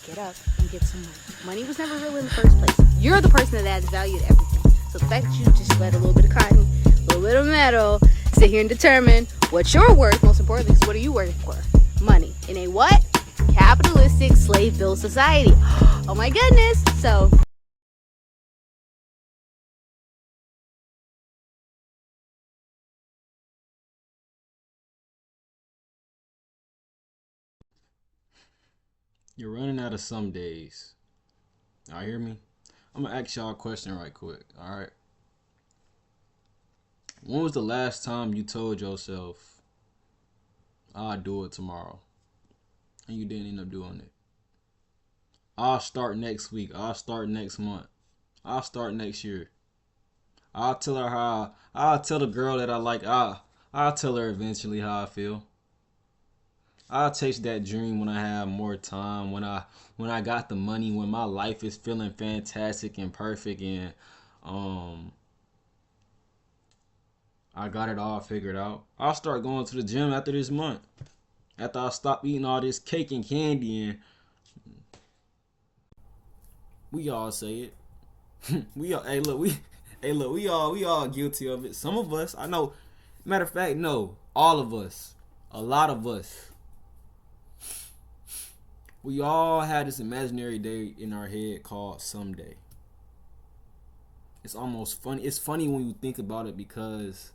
get up and get some money. Money was never real in the first place. You're the person that adds value to everything. So the fact that you just let a little bit of cotton, a little bit of metal, sit here and determine what you're worth, most importantly, is what are you working for? Money. In a what? Capitalistic slave-built society. Oh my goodness. So You're running out of some days. Y'all hear me? I'm gonna ask y'all a question right quick. All right. When was the last time you told yourself, "I'll do it tomorrow," and you didn't end up doing it? I'll start next week. I'll start next month. I'll start next year. I'll tell her how. I'll tell the girl that I like. I'll tell her eventually how I feel. I'll chase that dream when I have more time. When I got the money. When my life is feeling fantastic and perfect, and um I got it all figured out. I'll start going to the gym after this month. After I stop eating all this cake and candy, and we all say it. we all hey look we hey look we all guilty of it. Some of us, I know. Matter of fact, no, all of us, a lot of us, we all had this imaginary day in our head called someday. It's almost funny. It's funny when you think about it because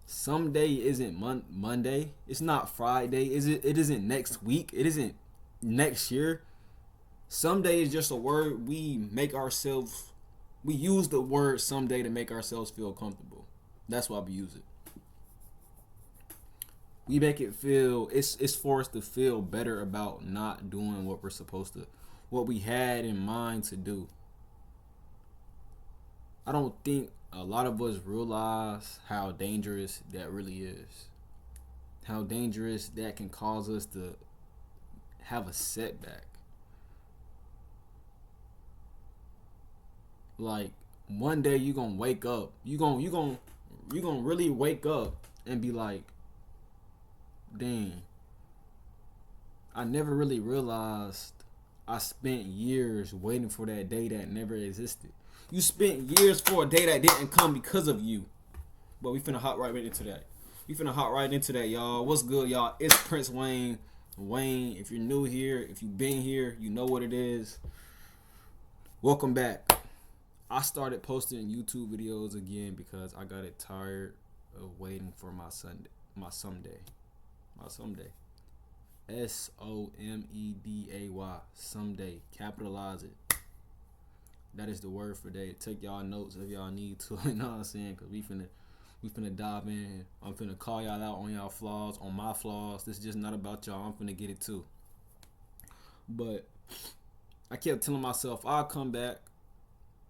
someday isn't Monday. It's not Friday. It isn't next week. It isn't next year. Someday is just a word we make ourselves. We use the word someday to make ourselves feel comfortable. That's why we use it. We make it feel it's for us to feel better about not doing what we're supposed to, what we had in mind to do. I don't think a lot of us realize how dangerous that really is. How dangerous that can cause us to have a setback. Like one day you gonna wake up, you gonna really wake up and be like, dang, I never really realized I spent years waiting for that day that never existed. You spent years for a day that didn't come because of you. But we finna hop right into that. Y'all. What's good, y'all? It's Princewayne. Wayne, if you're new here, if you've been here, you know what it is. Welcome back. I started posting YouTube videos again because I got it tired of waiting for my someday. SOMEDAY. Someday. Capitalize it. That is the word for today. Take y'all notes if y'all need to. You know what I'm saying? Cause we finna dive in. I'm finna call y'all out on y'all flaws, on my flaws. This is just not about y'all. I'm finna get it too. But I kept telling myself I'll come back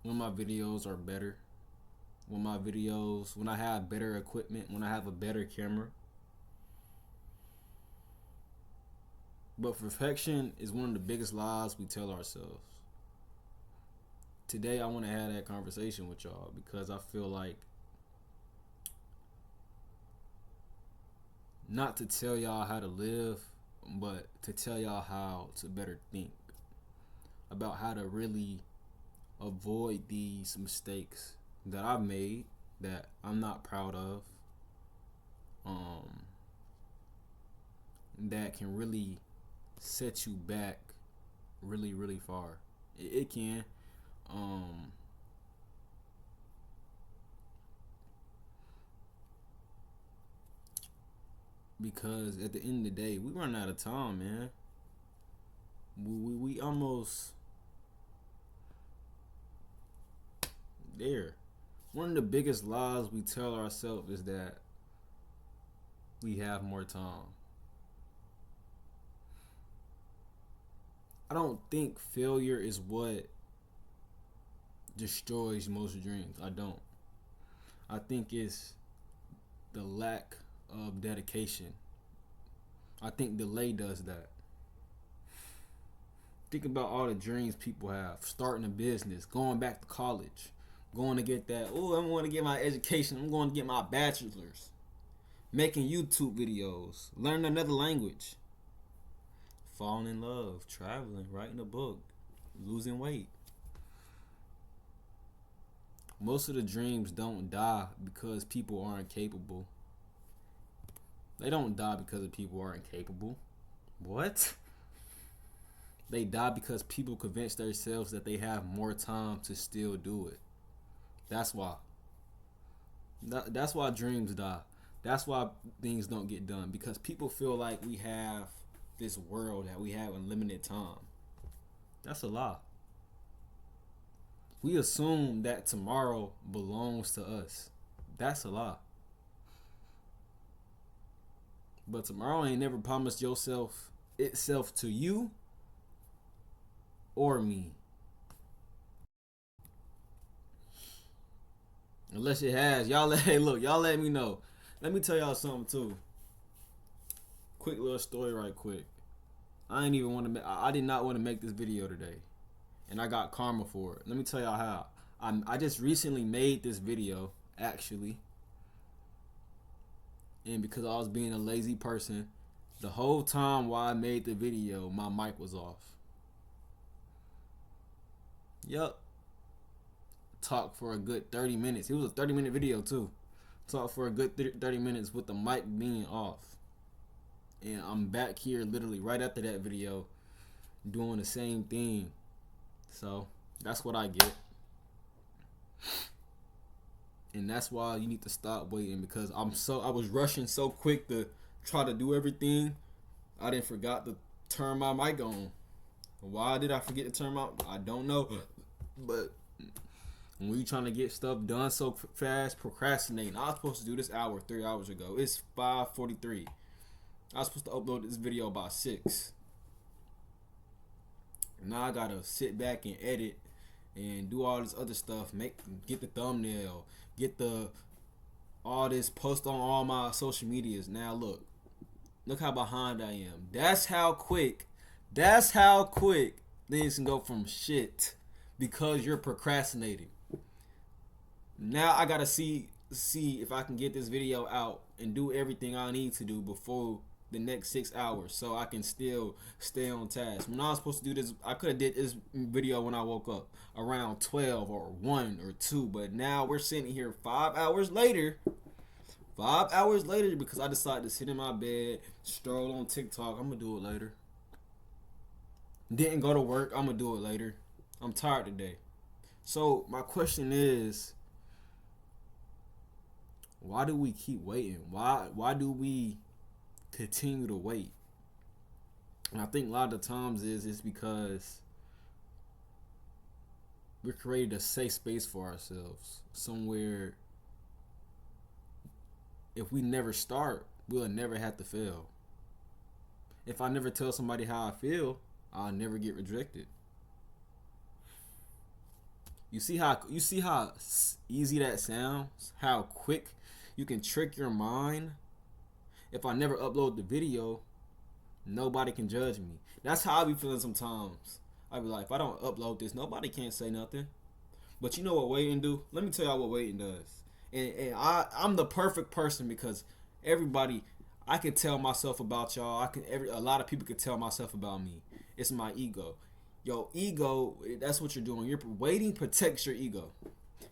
when my videos are better. When I have better equipment, when I have a better camera. But perfection is one of the biggest lies we tell ourselves. Today I want to have that conversation with y'all because I feel like not to tell y'all how to live, but to tell y'all how to better think about how to really avoid these mistakes that I've made that I'm not proud of, that can really set you back really, really far. It can. Because at the end of the day, we run out of time, man. We almost there. One of the biggest lies we tell ourselves is that we have more time. I don't think failure is what destroys most dreams. I don't. I think it's the lack of dedication. I think delay does that. Think about all the dreams people have. Starting a business, going back to college, going to get that. Oh, I'm going to get my education. I'm going to get my bachelor's. Making YouTube videos. Learning another language. falling in love, traveling, writing a book, losing weight. Most of the dreams don't die because people aren't capable. They don't die because of people aren't capable. What? They die because people convince themselves that they have more time to still do it. That's why. That's why dreams die. That's why things don't get done. Because people feel like we have this world, that we have unlimited time. That's a lie. We assume that tomorrow belongs to us. That's a lie. But tomorrow ain't never promised itself to you or me. Unless it has. Y'all let me know. Let me tell y'all something too. Quick little story right quick. I did not want to make this video today. And I got karma for it. Let me tell y'all how. I just recently made this video, actually. And because I was being a lazy person, the whole time while I made the video, my mic was off. Yup. Talked for a good 30 minutes. It was a 30-minute video too. Talked for a good 30 minutes with the mic being off. And I'm back here literally right after that video doing the same thing. So that's what I get. And that's why you need to stop waiting, because I was rushing so quick to try to do everything. I didn't forgot to turn my mic on. Why did I forget to turn my? I don't know. But when you trying to get stuff done so fast, procrastinating. I was supposed to do this 3 hours ago. It's 5:43. I was supposed to upload this video by 6. Now I gotta sit back and edit and do all this other stuff. Get the thumbnail, all this, post on all my social medias. Now look how behind I am. That's how quick things can go from shit because you're procrastinating. Now I gotta see if I can get this video out and do everything I need to do before the next 6 hours, so I can still stay on task. When I was supposed to do this, I could have did this video when I woke up around 12 or 1 or 2, but now we're sitting here 5 hours later. 5 hours later, because I decided to sit in my bed, stroll on TikTok. I'm gonna do it later. Didn't go to work. I'm gonna do it later. I'm tired today. So my question is, why do we keep waiting? Why do we continue to wait? And I think a lot of the times it's because we created a safe space for ourselves, somewhere if we never start, we'll never have to fail. If I never tell somebody how I feel, I'll never get rejected. You see how easy that sounds? How quick you can trick your mind? If I never upload the video, nobody can judge me. That's how I be feeling sometimes. I be like, if I don't upload this, nobody can't say nothing. But you know what waiting do? Let me tell y'all what waiting does. And I'm the perfect person, because everybody, I can tell myself about y'all. A lot of people can tell myself about me. It's my ego. Yo, ego, that's what you're doing. You're waiting protects your ego.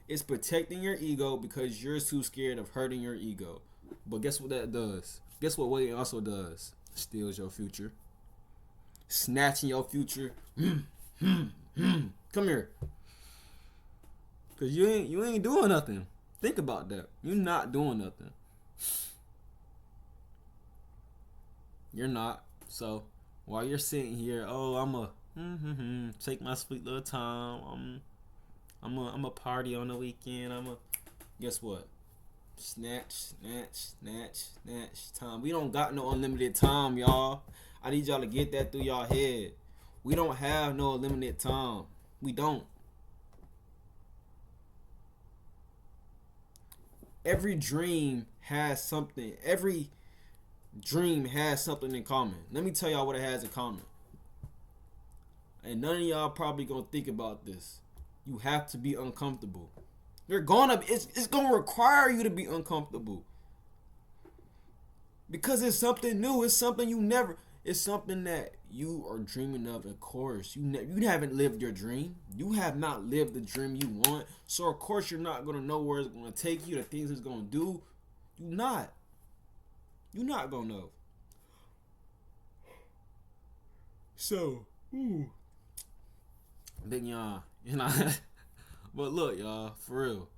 It's protecting your ego because you're too scared of hurting your ego. But guess what that does? Guess what waiting also does? Steals your future. Snatching your future. Come here. Cause you ain't doing nothing. Think about that. You're not doing nothing. You're not. So while you're sitting here, I'ma take my sweet little time. I'm a party on the weekend. Guess what? Snatch time. We don't got no unlimited time, y'all. I need y'all to get that through y'all head. We don't have no unlimited time. We don't. Every dream has something. Every dream has something in common. Let me tell y'all what it has in common. And none of y'all probably gonna think about this. You have to be uncomfortable. It's gonna require you to be uncomfortable. Because it's something new. It's something you never. It's something that you are dreaming of course. You haven't lived your dream. You have not lived the dream you want. So, of course, you're not going to know where it's going to take you, the things it's going to do. You're not. You're not going to know. So, then y'all, but look, y'all, for real.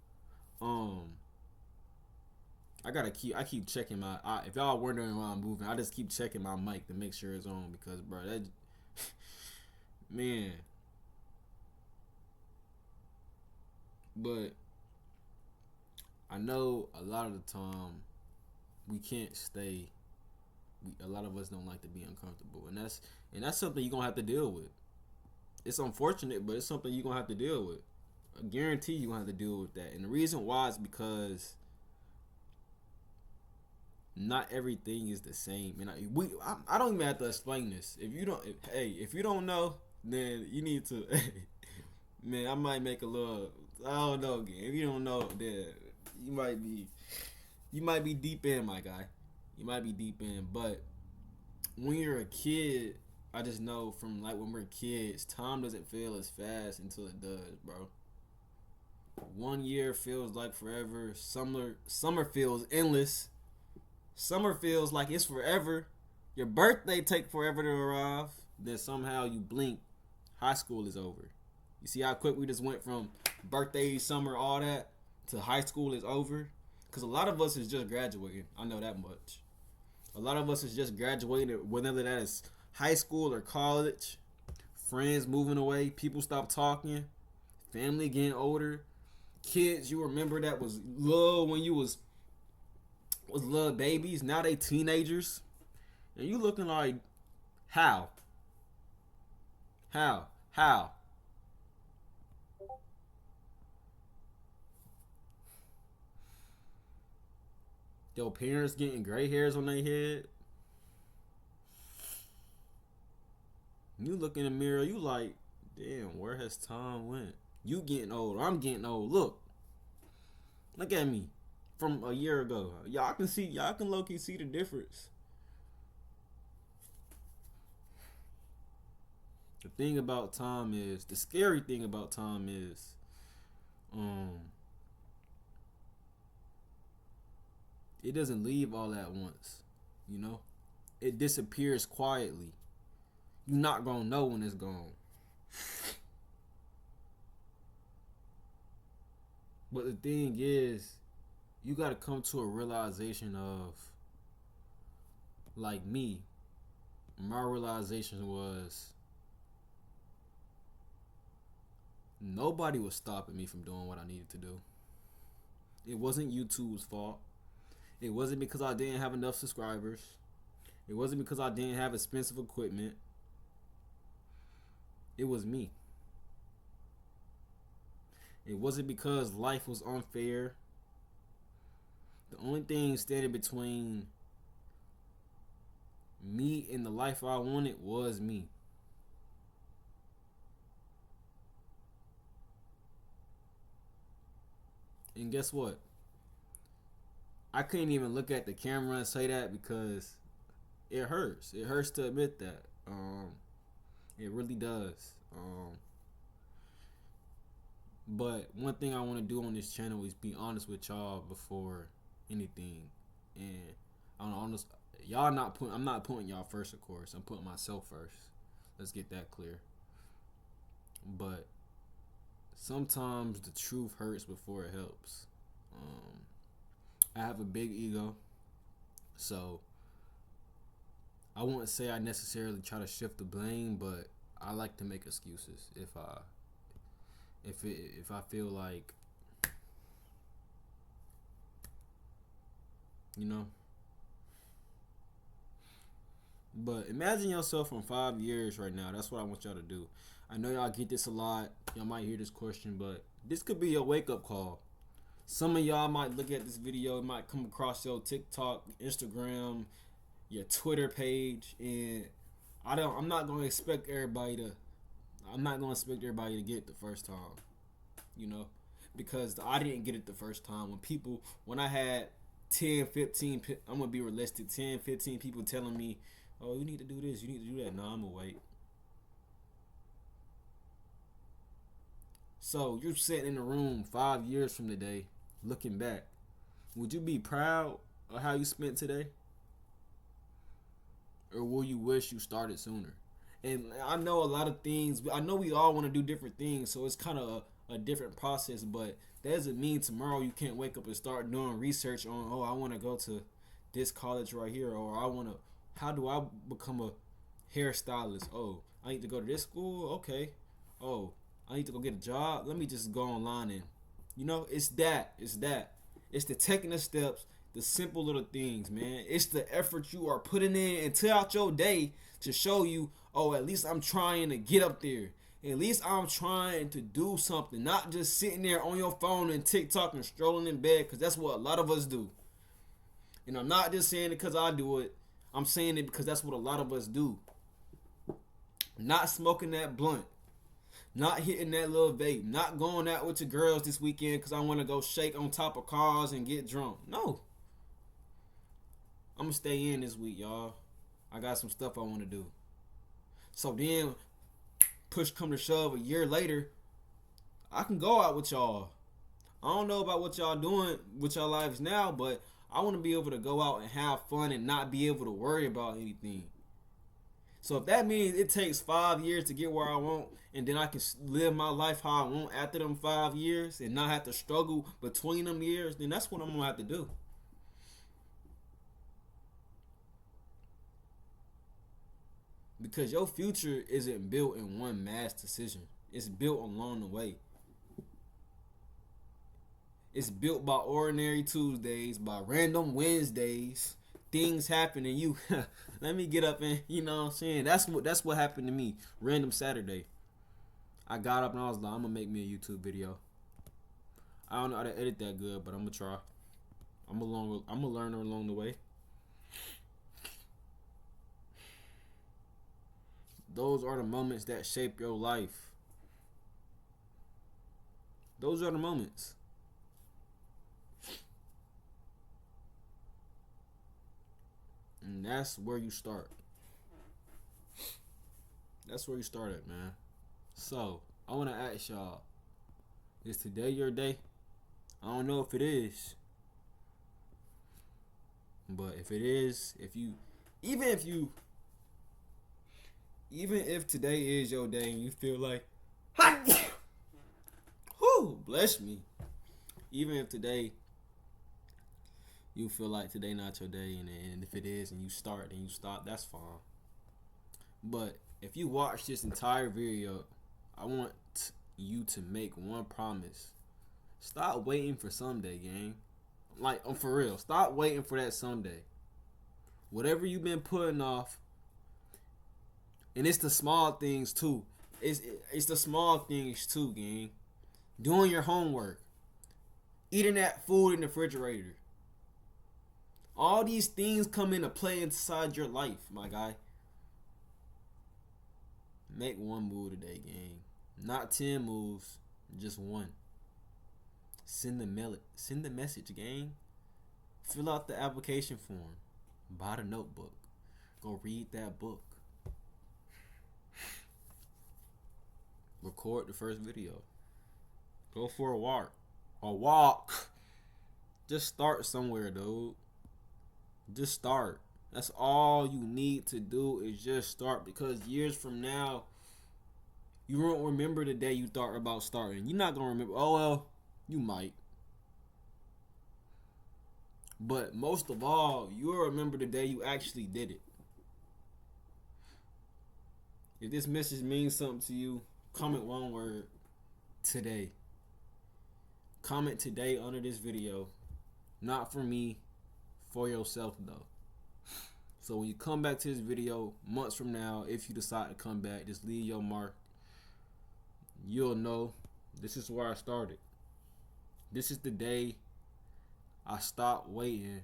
I keep checking if y'all wondering why I'm moving, I just keep checking my mic to make sure it's on because, bro, that, man. But I know a lot of the time we can't stay. A lot of us don't like to be uncomfortable, and that's something you're gonna have to deal with. It's unfortunate, but it's something you're gonna have to deal with. I guarantee you're gonna have to deal with that, and the reason why is because not everything is the same. And I don't even have to explain this. If you don't know, then you need to. Man, I might make a little. I don't know. Again, if you don't know, then you might be deep in, my guy. You might be deep in. But when you're a kid, I just know from like when we're kids, time doesn't feel as fast until it does, bro. 1 year feels like forever. Summer feels endless. Summer feels like it's forever. Your birthday take forever to arrive. Then somehow you blink, high school is over. You see how quick we just went from birthday, summer, all that, to high school is over? Because a lot of us is just graduating. I know that much. A lot of us is just graduating, whether that is high school or college. Friends moving away. People stop talking. Family getting older. Kids you remember that was little when you was little babies. Now they teenagers. And you looking like, how? Your parents getting gray hairs on their head. You look in the mirror, you like, damn, where has time went? You getting old, I'm getting old. Look at me from a year ago. Y'all can low-key see the difference. The thing about time is, the scary thing about time is, it doesn't leave all at once, you know? It disappears quietly. You're not gonna know when it's gone. But the thing is, you gotta come to a realization of, like me, my realization was, nobody was stopping me from doing what I needed to do. It wasn't YouTube's fault. It wasn't because I didn't have enough subscribers. It wasn't because I didn't have expensive equipment. It was me. It wasn't because life was unfair. The only thing standing between me and the life I wanted was me. And guess what? I couldn't even look at the camera and say that because it hurts. It hurts to admit that. It really does. But one thing I want to do on this channel is be honest with y'all before anything. And I'm honest, I'm not putting y'all first, of course. I'm putting myself first. Let's get that clear. But sometimes the truth hurts before it helps. I have a big ego, so I wouldn't say I necessarily try to shift the blame, but I like to make excuses if I feel like, you know. But imagine yourself from 5 years right now. That's what I want y'all to do. I know y'all get this a lot. Y'all might hear this question, but this could be your wake up call. Some of y'all might look at this video, it might come across your TikTok, Instagram, your Twitter page, and I'm not gonna expect everybody to get it the first time, you know, because I didn't get it the first time. When I had 10, 15, I'm gonna be realistic, 10, 15 people telling me Oh, you need to do this, you need to do that. Nah, I'm gonna wait. So you're sitting in the room 5 years from today, looking back. Would you be proud of how you spent today? Or will you wish you started sooner? And I know a lot of things. I know we all want to do different things, so it's kind of a different process. But that doesn't mean tomorrow you can't wake up and start doing research on, oh, I want to go to this college right here, or I want to. How do I become a hairstylist? Oh, I need to go to this school. Okay. Oh, I need to go get a job. Let me just go online and, it's that. It's that. It's the taking the steps, the simple little things, man. It's the effort you are putting in and throughout your day to show you, oh, at least I'm trying to get up there. At least I'm trying to do something, not just sitting there on your phone and TikTok and strolling in bed, because that's what a lot of us do. And I'm not just saying it because I do it. I'm saying it because that's what a lot of us do. Not smoking that blunt. Not hitting that little vape. Not going out with your girls this weekend because I want to go shake on top of cars and get drunk. No. I'm going to stay in this week, y'all. I got some stuff I want to do. So then, push come to shove, a year later, I can go out with y'all. I don't know about what y'all doing with your lives now, but I want to be able to go out and have fun and not be able to worry about anything. So if that means it takes 5 years to get where I want, and then I can live my life how I want after them 5 years and not have to struggle between them years, then that's what I'm going to have to do. Because your future isn't built in one mass decision. It's built along the way. It's built by ordinary Tuesdays, by random Wednesdays. Things happen and you let me get up and, you know what I'm saying? That's what happened to me. Random Saturday. I got up and I was like, I'm gonna make me a YouTube video. I don't know how to edit that good, but I'm gonna try. I'm gonna learn along the way. Those are the moments that shape your life. Those are the moments. And that's where you start. That's where you start at, man. So, I want to ask y'all, is today your day? I don't know if it is. But if it is, even if today is your day and you feel like, whoo, bless me. Even if today you feel like today not your day, and if it is and you start and you stop, that's fine. But if you watch this entire video, I want you to make one promise. Stop waiting for someday, gang. Like, for real, stop waiting for that someday. Whatever you've been putting off, and it's the small things too. It's the small things too, gang. Doing your homework, eating that food in the refrigerator. All these things come into play inside your life, my guy. Make one move today, gang. Not 10 moves, just one. Send the message, gang. Fill out the application form. Buy the notebook. Go read that book. Record the first video. Go for a walk. Just start somewhere, dude. Just start. That's all you need to do is just start, because years from now, you won't remember the day you thought about starting. You're not going to remember. Oh, well, you might. But most of all, you'll remember the day you actually did it. If this message means something to you, comment one word: today. Comment today under this video. Not for me, for yourself though. So when you come back to this video months from now, if you decide to come back, just leave your mark. You'll know this is where I started. This is the day I stopped waiting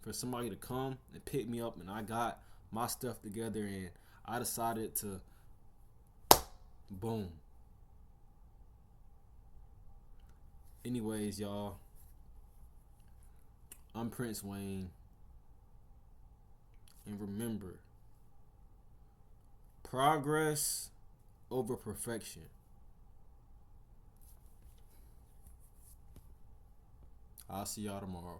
for somebody to come and pick me up, and I got my stuff together and I decided to boom. Anyways, y'all, I'm Princewayne, And remember, progress over perfection. I'll see y'all tomorrow.